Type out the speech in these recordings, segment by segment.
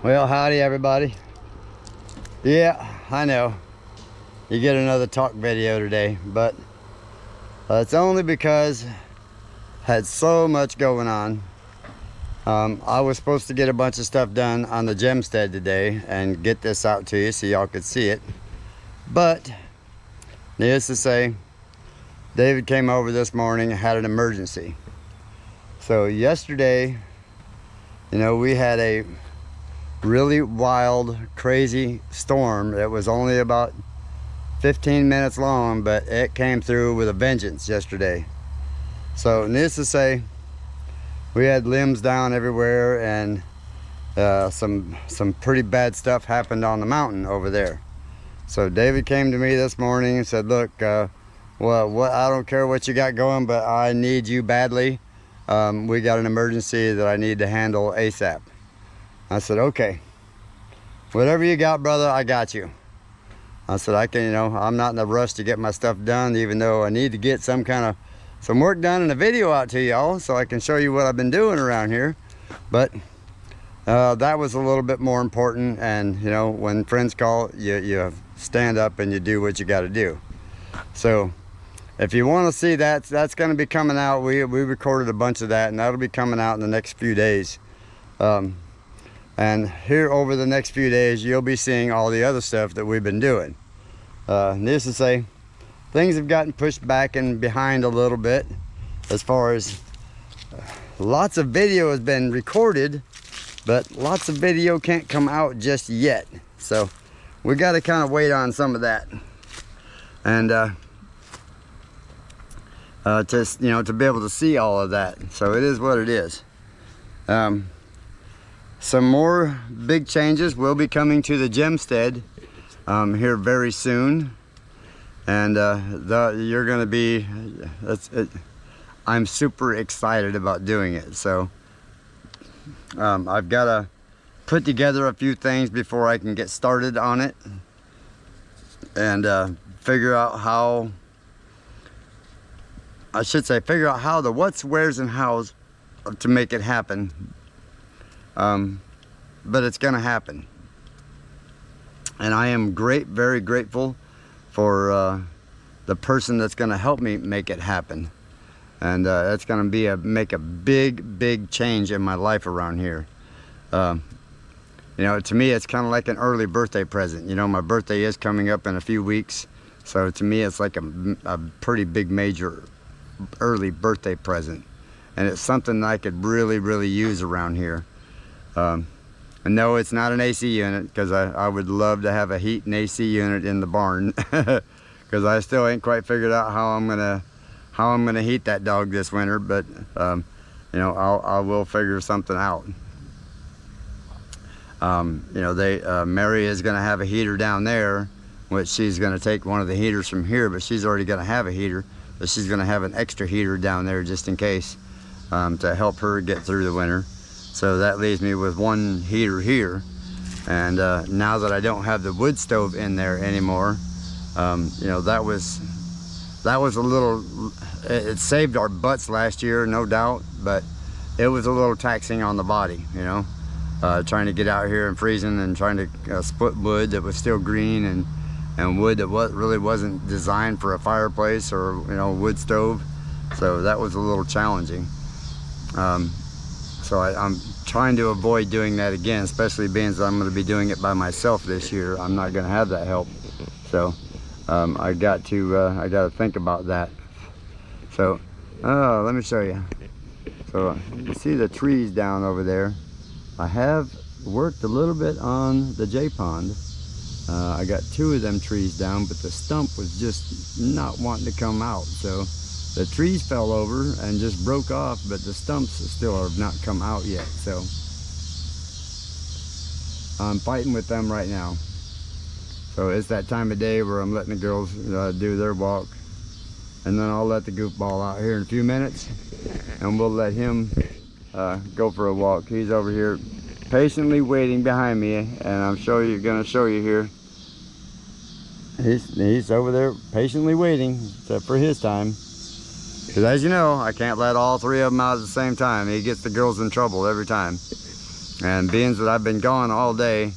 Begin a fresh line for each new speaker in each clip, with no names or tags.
Well, howdy everybody. Yeah, I know you get another talk video today, but it's only because I had so much going on. I was supposed to get a bunch of stuff done on the Gemstead today and get this out to you so y'all could see it, but needless to say, David came over this morning and had an emergency. So yesterday, you know, we had a really wild, crazy storm. It was only about 15 minutes long, but it came through with a vengeance yesterday. So needless to say, we had limbs down everywhere, and some pretty bad stuff happened on the mountain over there. So David came to me this morning and said, look, well, I don't care what you got going, but I need you badly. We got an emergency that I need to handle ASAP. I said, okay, whatever you got, brother, I got you. I said, I can, you know, I'm not in a rush to get my stuff done, even though I need to get some work done and a video out to y'all so I can show you what I've been doing around here. But that was a little bit more important, and you know, when friends call, you stand up and you do what you got to do. So if you want to see that, that's going to be coming out. We recorded a bunch of that, and that'll be coming out in the next few days. And here over the next few days, you'll be seeing all the other stuff that we've been doing. Needless to say, things have gotten pushed back and behind a little bit, as far as lots of video has been recorded, but lots of video can't come out just yet. So we got to kind of wait on some of that, and to be able to see all of that. So it is what it is. Some more big changes will be coming to the Gemstead here very soon, and you're going to be. I'm super excited about doing it. So I've got to put together a few things before I can get started on it, and figure out how. I should say, figure out how the what's, where's, and how's to make it happen. But it's going to happen, and I am very grateful for the person that's going to help me make it happen, and it's going to make a big change in my life around here. You know, to me, it's kind of like an early birthday present. You know, my birthday is coming up in a few weeks, so to me, it's like a pretty big, major early birthday present, and it's something that I could really use around here. And no, it's not an AC unit, because I would love to have a heat and AC unit in the barn, because I still ain't quite figured out how I'm gonna heat that dog this winter. But you know, I will figure something out. You know, Mary is gonna have a heater down there, which she's gonna take one of the heaters from here, but she's already gonna have a heater, but she's gonna have an extra heater down there just in case, to help her get through the winter. So that leaves me with one heater here, and now that I don't have the wood stove in there anymore, you know, that was a little. It saved our butts last year, no doubt, but it was a little taxing on the body. You know, trying to get out here and freezing and trying to split wood that was still green, and wood that really wasn't designed for a fireplace or, you know, wood stove. So that was a little challenging. So I'm trying to avoid doing that again, especially being that I'm going to be doing it by myself this year. I'm not going to have that help. So I got to think about that. So let me show you. So you see the trees down over there. I have worked a little bit on the J pond. I got 2 of them trees down, but the stump was just not wanting to come out. So the trees fell over and just broke off, but the stumps still have not come out yet. So I'm fighting with them right now. So it's that time of day where I'm letting the girls do their walk, and then I'll let the goofball out here in a few minutes, and we'll let him go for a walk. He's over here patiently waiting behind me, and I'm gonna show you here. He's over there patiently waiting for his time. Because as you know, I can't let all 3 of them out at the same time. He gets the girls in trouble every time. And being that I've been gone all day,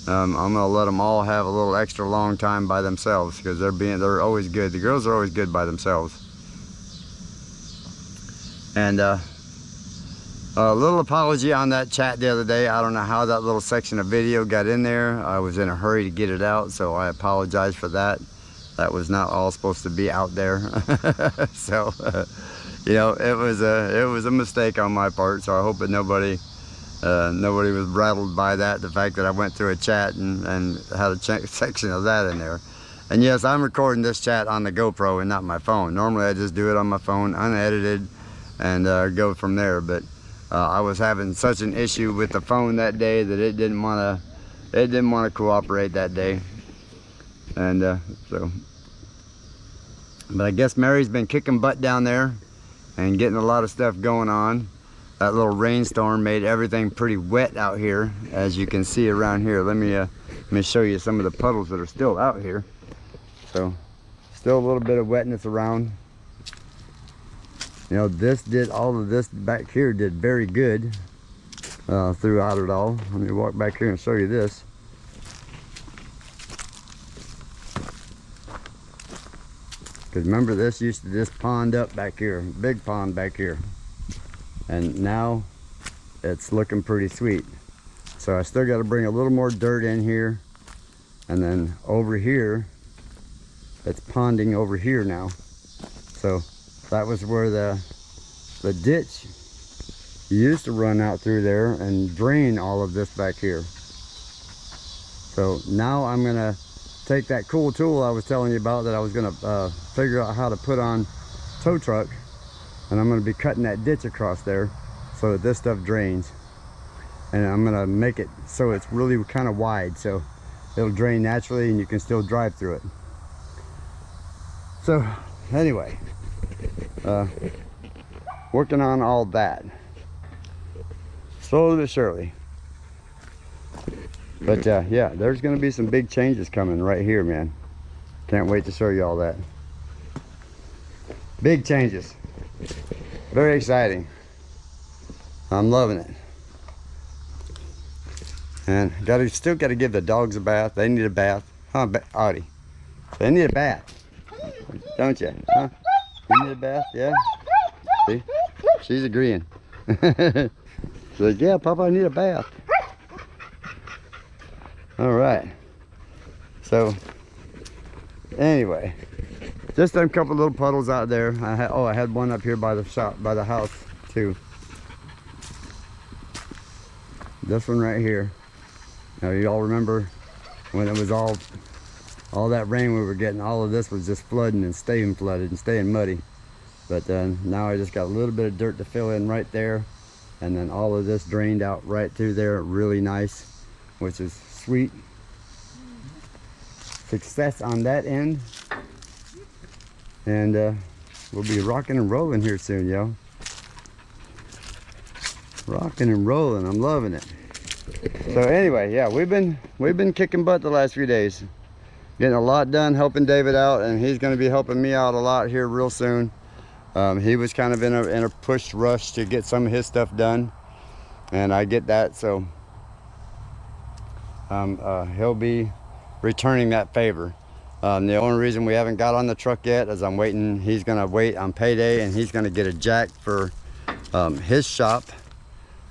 I'm gonna let them all have a little extra long time by themselves, because they're always good. The girls are always good by themselves. And a little apology on that chat the other day. I don't know how that little section of video got in there. I was in a hurry to get it out, so I apologize for that. That was not all supposed to be out there. So you know, it was a mistake on my part. So I hope that nobody was rattled by that, the fact that I went through a chat and had a section of that in there. And yes, I'm recording this chat on the GoPro and not my phone. Normally I just do it on my phone, unedited, and go from there. But I was having such an issue with the phone that day that it didn't want to cooperate that day. And but I guess Mary's been kicking butt down there and getting a lot of stuff going on. That little rainstorm made everything pretty wet out here, as you can see around here. Let me show you some of the puddles that are still out here. So still a little bit of wetness around. You know, all of this back here did very good throughout it all. Let me walk back here and show you this. Because remember, this used to just pond up back here, big pond back here. And now it's looking pretty sweet. So I still got to bring a little more dirt in here. And then over here, it's ponding over here now. So that was where the ditch used to run out through there and drain all of this back here. So now I'm gonna take that cool tool I was telling you about that I was gonna figure out how to put on tow truck, and I'm gonna be cutting that ditch across there so that this stuff drains. And I'm gonna make it so it's really kind of wide, so it'll drain naturally and you can still drive through it. So anyway, working on all that slowly but surely. But yeah, there's gonna be some big changes coming right here, man. Can't wait to show you all that. Big changes, very exciting. I'm loving it. And still gotta give the dogs a bath. They need a bath, huh, Audie? They need a bath, don't you? Huh? You need a bath, yeah? See, she's agreeing. She's like, yeah, Papa, I need a bath. All right. So anyway, just a couple little puddles out there. I had one up here by the shop, by the house too. This one right here. Now you all remember when it was all that rain we were getting, all of this was just flooding and staying flooded and staying muddy. But now I just got a little bit of dirt to fill in right there, and then all of this drained out right through there, really nice, which is sweet. Success on that end. And we'll be rocking and rolling here soon, yo. Rocking and rolling, I'm loving it. So anyway, yeah, we've been kicking butt the last few days, getting a lot done, helping David out, and he's going to be helping me out a lot here real soon. He was kind of in a push rush to get some of his stuff done, and I get that. So he'll be returning that favor. The only reason we haven't got on the truck yet is I'm waiting. He's going to wait on payday, and he's going to get a jack for his shop,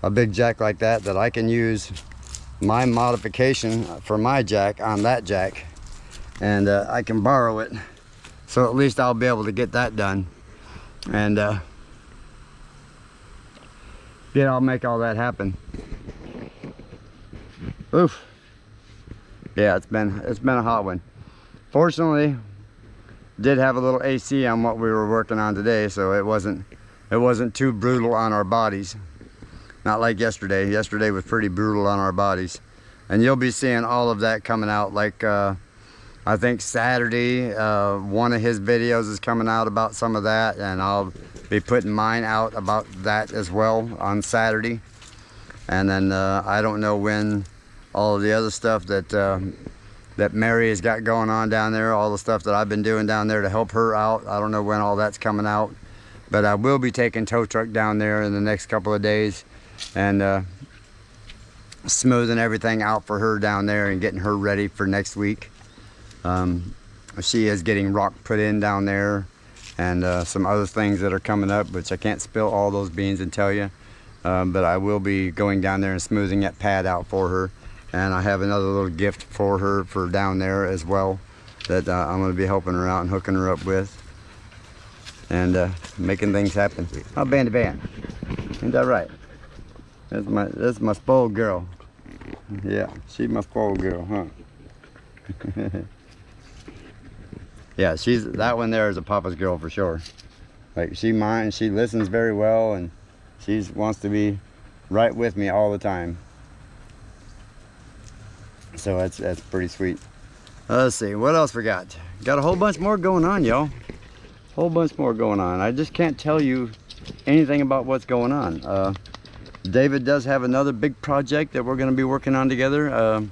a big jack like that I can use my modification for my jack on that jack, and I can borrow it, so at least I'll be able to get that done. And yeah, I'll make all that happen. Oof. Yeah, it's been a hot one. Fortunately, did have a little AC on what we were working on today, so it wasn't too brutal on our bodies. Not like yesterday. Yesterday was pretty brutal on our bodies. And you'll be seeing all of that coming out, like I think Saturday, one of his videos is coming out about some of that, and I'll be putting mine out about that as well on Saturday. And then I don't know when all of the other stuff that Mary has got going on down there, all the stuff that I've been doing down there to help her out, I don't know when all that's coming out. But I will be taking tow truck down there in the next couple of days, and smoothing everything out for her down there and getting her ready for next week. She is getting rock put in down there, and some other things that are coming up, which I can't spill all those beans and tell you. But I will be going down there and smoothing that pad out for her. And I have another little gift for her for down there as well, that I'm going to be helping her out and hooking her up with, and making things happen. Oh, Bandy Band, ain't that right? That's my spoiled girl. Yeah, she's my spoiled girl, huh? Yeah, that one there is a papa's girl for sure. Like, she listens very well, and she wants to be right with me all the time. So that's pretty sweet. Let's see, what else we got? Got a whole bunch more going on, y'all. Whole bunch more going on. I just can't tell you anything about what's going on. David does have another big project that we're going to be working on together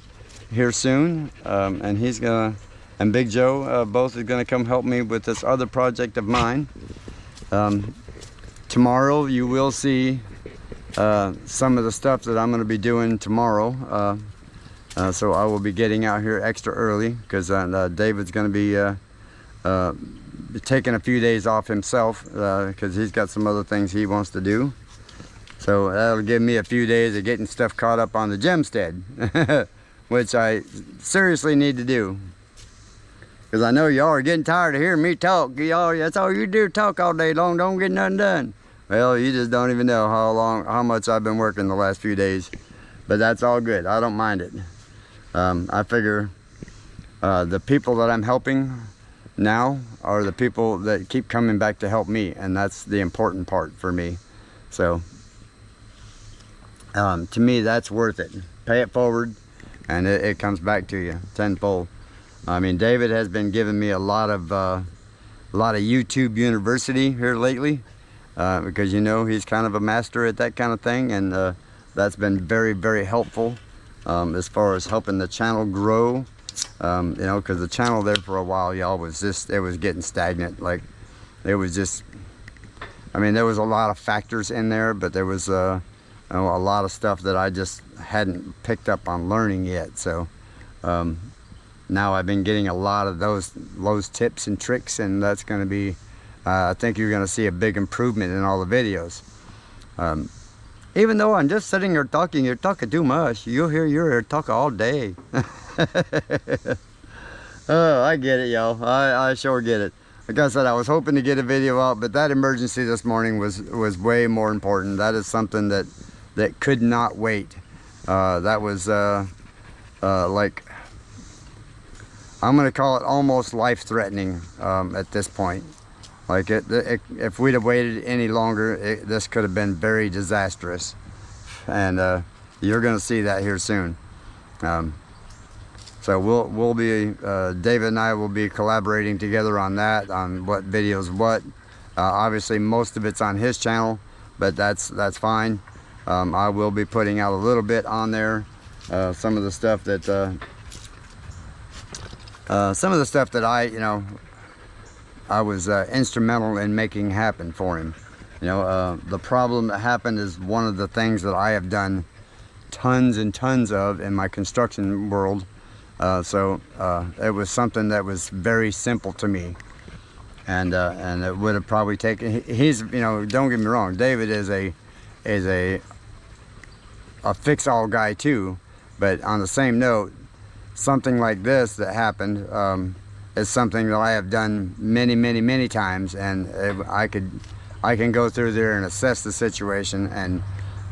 here soon, and Big Joe both is going to come help me with this other project of mine. Tomorrow you will see some of the stuff that I'm going to be doing tomorrow. So I will be getting out here extra early, because David's going to be taking a few days off himself, because he's got some other things he wants to do. So that'll give me a few days of getting stuff caught up on the Gemstead, which I seriously need to do. Because I know y'all are getting tired of hearing me talk. Y'all, that's all you do, talk all day long, don't get nothing done. Well, you just don't even know how much I've been working the last few days. But that's all good, I don't mind it. I figure the people that I'm helping now are the people that keep coming back to help me, and that's the important part for me. So to me, that's worth it. Pay it forward, and it comes back to you tenfold. I mean, David has been giving me a lot of YouTube University here lately, because he's kind of a master at that kind of thing, and that's been very, very helpful as far as helping the channel grow. Because the channel there for a while, y'all, it was getting stagnant. Like, it was just, I mean, there was a lot of factors in there, but there was a lot of stuff that I just hadn't picked up on learning yet. So now I've been getting a lot of those tips and tricks, and that's going to be, I think you're going to see a big improvement in all the videos. Even though I'm just sitting here talking, you're talking too much. You'll hear your talk all day. Oh, I get it, y'all. I sure get it. Like I said, I was hoping to get a video out, but that emergency this morning was way more important. That is something that could not wait. That was like, I'm gonna call it almost life-threatening at this point. Like, if we'd have waited any longer, this could have been very disastrous, and you're gonna see that here soon. So we'll be David and I will be collaborating together on that, on what videos what. Obviously, most of it's on his channel, but that's fine. I will be putting out a little bit on there. Some of the stuff that I was instrumental in making happen for him. The problem that happened is one of the things that I have done tons and tons of in my construction world. So it was something that was very simple to me, and it would have probably taken. He's, don't get me wrong, David is a fix-all guy too, but on the same note, something like this that happened is something that I have done many times, and I can go through there and assess the situation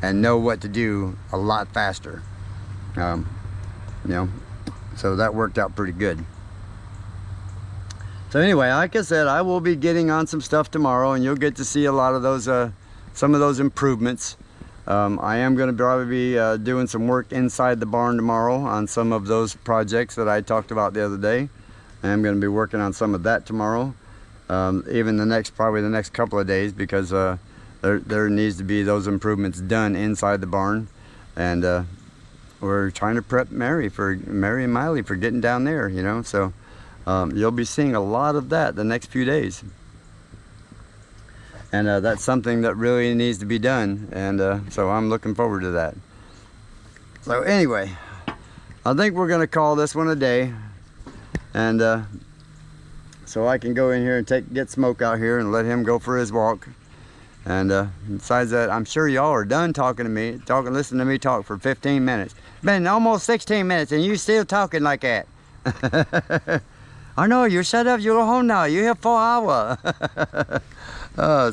and know what to do a lot faster. So that worked out pretty good. So anyway, like I said, I will be getting on some stuff tomorrow, and you'll get to see a lot of those, some of those improvements. I am going to probably be doing some work inside the barn tomorrow on some of those projects that I talked about the other day. I'm going to be working on some of that tomorrow, even probably the next couple of days, because there needs to be those improvements done inside the barn, and we're trying to prep Mary and Miley for getting down there, so you'll be seeing a lot of that the next few days, and that's something that really needs to be done, and so I'm looking forward to that. So anyway, I think we're gonna call this one a day, and so I can go in here and get Smoke out here and let him go for his walk. And besides that, I'm sure y'all are done talking to me, listening to me talk for 15 minutes. Been almost 16 minutes and you still talking like that. I know, you shut up, you go home now. You here 4 hours.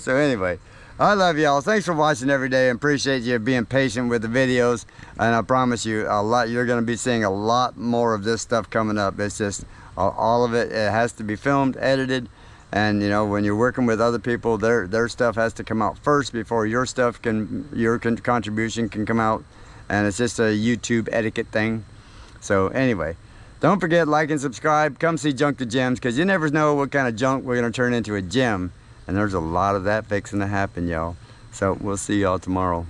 So anyway, I love y'all. Thanks for watching every day and appreciate you being patient with the videos. And I promise you, you're going to be seeing a lot more of this stuff coming up. It's just all of it has to be filmed, edited. And you know, when you're working with other people, their stuff has to come out first before your contribution can come out. And it's just a YouTube etiquette thing. So anyway, don't forget, like and subscribe. Come see Junktojems, because you never know what kind of junk we're going to turn into a gem. And there's a lot of that fixing to happen, y'all. So we'll see y'all tomorrow.